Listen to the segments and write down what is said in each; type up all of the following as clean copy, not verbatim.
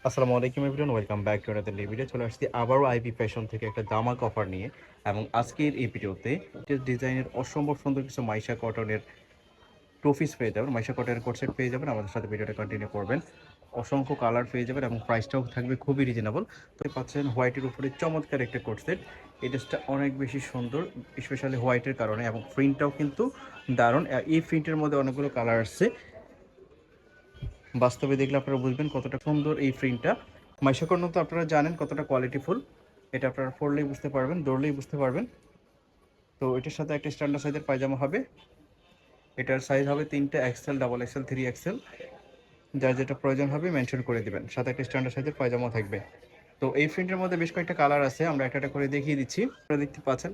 আসসালামু আলাইকুম everyone, welcome back to another new video. চলে আসছি আবারও আইবি ফ্যাশন থেকে একটা দামাক অফার নিয়ে। এবং আজকের এই ভিডিওতে ডিজাইনের অসম্ভব সুন্দর কিছু মাইশা কটনের টু পিস পেয়ে যাবেন, মাইশা কটনের কোট সেট পেয়ে যাবেন। আমাদের সাথে ভিডিওটা কন্টিনিউ করবেন। অসংখ্য কালার পেয়ে যাবেন এবং প্রাইসটাও থাকবে খুবই রিজনেবল। তো পাচ্ছেন হোয়াইটের উপরে চমৎকার একটা কোট সেট। এই ড্রেসটা অনেক বেশি সুন্দর, স্পেশালি হোয়াইটের কারণে, এবং প্রিন্টটাও কিন্তু দারুণ। এই প্রিন্টের মধ্যে অনেকগুলো কালার আসছে, বাস্তবে দেখলে আপনারা বুঝবেন কতটা সুন্দর এই প্রিন্টটা। মাইশা কটন তো আপনারা জানেন কতটা কোয়ালিটিফুল, এটা আপনারা পরলেই বুঝতে পারবেন, দৌড়লেই বুঝতে পারবেন। তো এটার সাথে একটা স্ট্যান্ডার্ড সাইজের পায়জামা হবে। এটার সাইজ হবে 3টা, এক্সেল, ডাবল এক্সেল, 3 এক্সেল। যার যেটা প্রয়োজন হবে মেনশন করে দিবেন, সাথে একটা স্ট্যান্ডার্ড সাইজের পায়জামা থাকবে। তো এই প্রিন্টের মধ্যে বেশ কয়েকটা কালার আছে, আমরা একটা একটা করে দেখিয়ে দিচ্ছি। আপনারা দেখতে পাচ্ছেন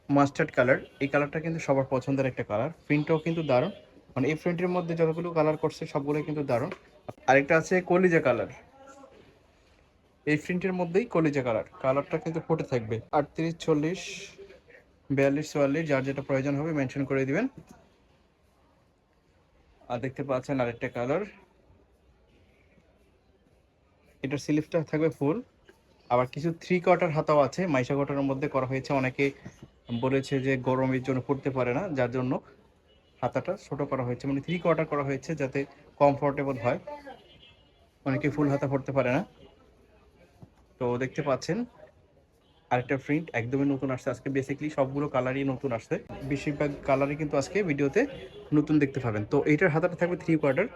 মাস্টার্ড কালার, এই কালারটা কিন্তু সবার পছন্দের একটা কালার। প্রিন্টটাও কিন্তু দারুণ, মানে এই প্রিন্টের মধ্যে যতগুলো কালার করছে সবগুলোই কিন্তু দারুণ। আরেকটা আছে কলিজা কালার, এই প্রিন্টের মধ্যেই কলিজা কালার, কালারটা কিন্তু ফুটে থাকবে। 38, 40, 42, 44, যার যেটা প্রয়োজন হবে মেনশন করে দিবেন। আর দেখতে পাচ্ছেন আরেকটা কালার, এটার স্লিভটা থাকবে ফুল। আবার কিছু 3 কোয়ার্টার হাতাও আছে, মাইশা কটনের মধ্যে করা হয়েছে। অনেকে বলেছে যে গরমের জন্য পড়তে পারে না, যার জন্য হাতাটা ছোট করা হয়েছে, মানে 3 কোয়ার্টার করা হয়েছে যাতে কমফোর্টেবল হয়। অনেকে ফুল হাতা পড়তে পারে না। তো দেখতে পাচ্ছেন আরেকটা প্রিন্ট একদমই নতুন আসছে আজকে। বেসিক্যালি সবগুলো কালারই নতুন আসছে, বেশিরভাগ কালারই কিন্তু আজকে ভিডিওতে নতুন দেখতে পাবেন। তো এইটার হাতাটা থাকবে 3 কোয়ার্টার,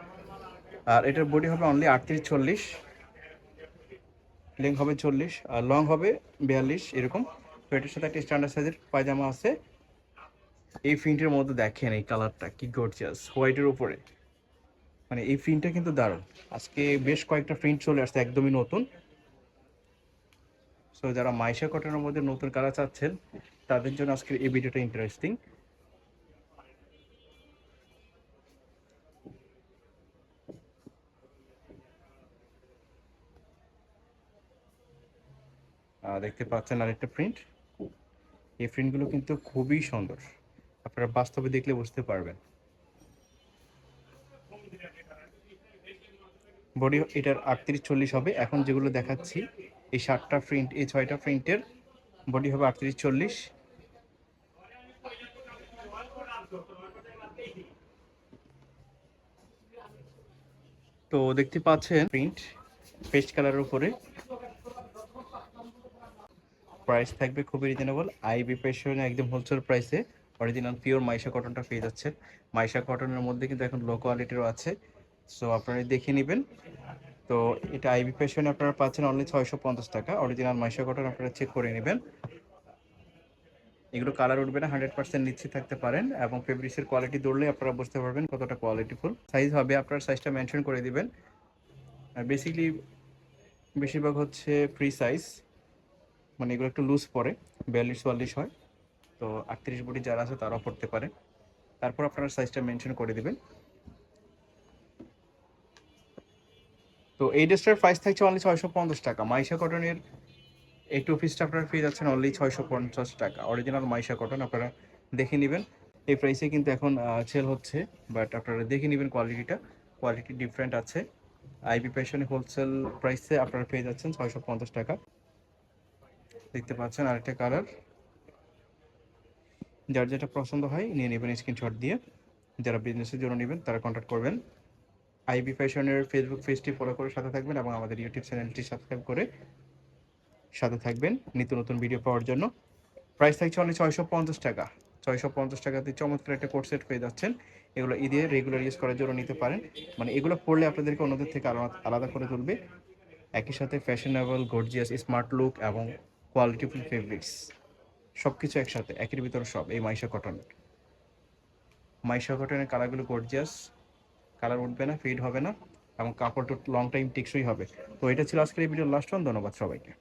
আর এটার বডি হবে অনলি 38, 40, লেন্থ হবে 40, আর লং হবে 42 এরকম। তো এটার সাথে একটা স্ট্যান্ডার্ড সাইজের পায়জামা আছে। এই প্রিন্টের মধ্যে দেখেন এই কালারটা কি গর্জিয়াস, হোয়াইটের উপরে, মানে এই প্রিন্টটা কিন্তু দারুণ। আজকে বেশ কয়েকটা প্রিন্ট চলে আসছে একদমই নতুন। সো যারা মাইশা কটনের মধ্যে নতুন কালার চাচ্ছেন তাদের জন্য আজকের এই ভিডিওটা ইন্টারেস্টিং। দেখতে পাচ্ছেন আরেকটা প্রিন্ট, এই প্রিন্টগুলো কিন্তু খুবই সুন্দর, আপনারা বাস্তবে দেখলে বুঝতে পারবেন। বডি এটার 38, 40 হবে। এখন যেগুলো দেখাচ্ছি এই 7টা প্রিন্ট, এই 6টা প্রিন্টের বডি হবে 38, 40। তো দেখতে পাচ্ছেন প্রিন্ট পেস্ট কালারের উপরে, প্রাইস থাকবে খুবই রিজনেবল। আইবি ফ্যাশনে একদম হোলসেল প্রাইসে অরিজিনাল পিওর মাইশা কটনটা পেয়ে যাচ্ছেন। মাইশা কটনের মধ্যে কিন্তু এখন লো কোয়ালিটিরও আছে, সো আপনারা দেখে নেবেন। তো এটা আইবি ফ্যাশনে আপনারা পাচ্ছেন অনলি 650 টাকা। অরিজিনাল মাইশা কটন আপনারা চেক করে নেবেন, এগুলো কালার উঠবে না, 100% নিশ্চিত থাকতে পারেন। এবং ফেব্রিক্সের কোয়ালিটি ধরলে আপনারা বুঝতে পারবেন কতটা কোয়ালিটিফুল। সাইজ হবে, আপনার সাইজটা মেনশন করে দিবেন। আর বেসিক্যালি বেশিরভাগ হচ্ছে ফ্রি সাইজ, মানে এগুলো একটু লুজ পড়ে, 42, 44 হয়। তো 38 বডি যারা আছে তারাও পড়তে পারে, তারপর আপনারা সাইজটা মেনশন করে দিবেন। তো এই ড্রেসটার প্রাইস থাকছে অনলি 650 টাকা। মাইশা কটনের এই টু পিসটা আপনারা পেয়ে যাচ্ছেন অনলি 650 টাকা। অরিজিনাল মাইশা কটন আপনারা দেখে নেবেন। এই প্রাইসে কিন্তু এখন সেল হচ্ছে, বাট আপনারা দেখে নেবেন কোয়ালিটিটা, কোয়ালিটি ডিফারেন্ট আছে। আইবি ফ্যাশনে হোলসেল প্রাইসে আপনারা পেয়ে যাচ্ছেন 650 টাকা। দেখতে পাচ্ছেন আরেকটা কালার, যার যেটা পছন্দ হয় নিয়ে নেবেন স্ক্রিনশট দিয়ে। যারা বিজনেসের জন্য নেবেন তারা কন্ট্যাক্ট করবেন। আইবি ফ্যাশনের ফেসবুক পেজটি ফলো করে সাথে থাকবেন এবং আমাদের ইউটিউব চ্যানেলটি সাবস্ক্রাইব করে সাথে থাকবেন নিত্য নতুন ভিডিও পাওয়ার জন্য। প্রাইস থাকছে অনলি 650 টাকা। 650 টাকাতে চমৎকার একটা কোট সেট পেয়ে যাচ্ছেন। এগুলো ঈদে রেগুলার ইউজ করার জন্য নিতে পারেন, মানে এগুলো পরলে আপনাদেরকে অন্যদের থেকে আলাদা করে তুলবে। একই সাথে ফ্যাশনেবল, গর্জিয়াস, স্মার্ট লুক এবং কোয়ালিটিফুল ফেব্রিক্স সব কিছু একসাথে, একের ভিতরে সব এই মাইশা কটন। মাইশা কটনের কালারগুলো গর্জিয়াস, কালার উঠবে না, ফেড হবে না, এবং কাপড়টা লং টাইম টেকসই হবে। তো এটা ছিল আজকের এই ভিডিওর লাস্ট ওয়ান। ধন্যবাদ সবাইকে।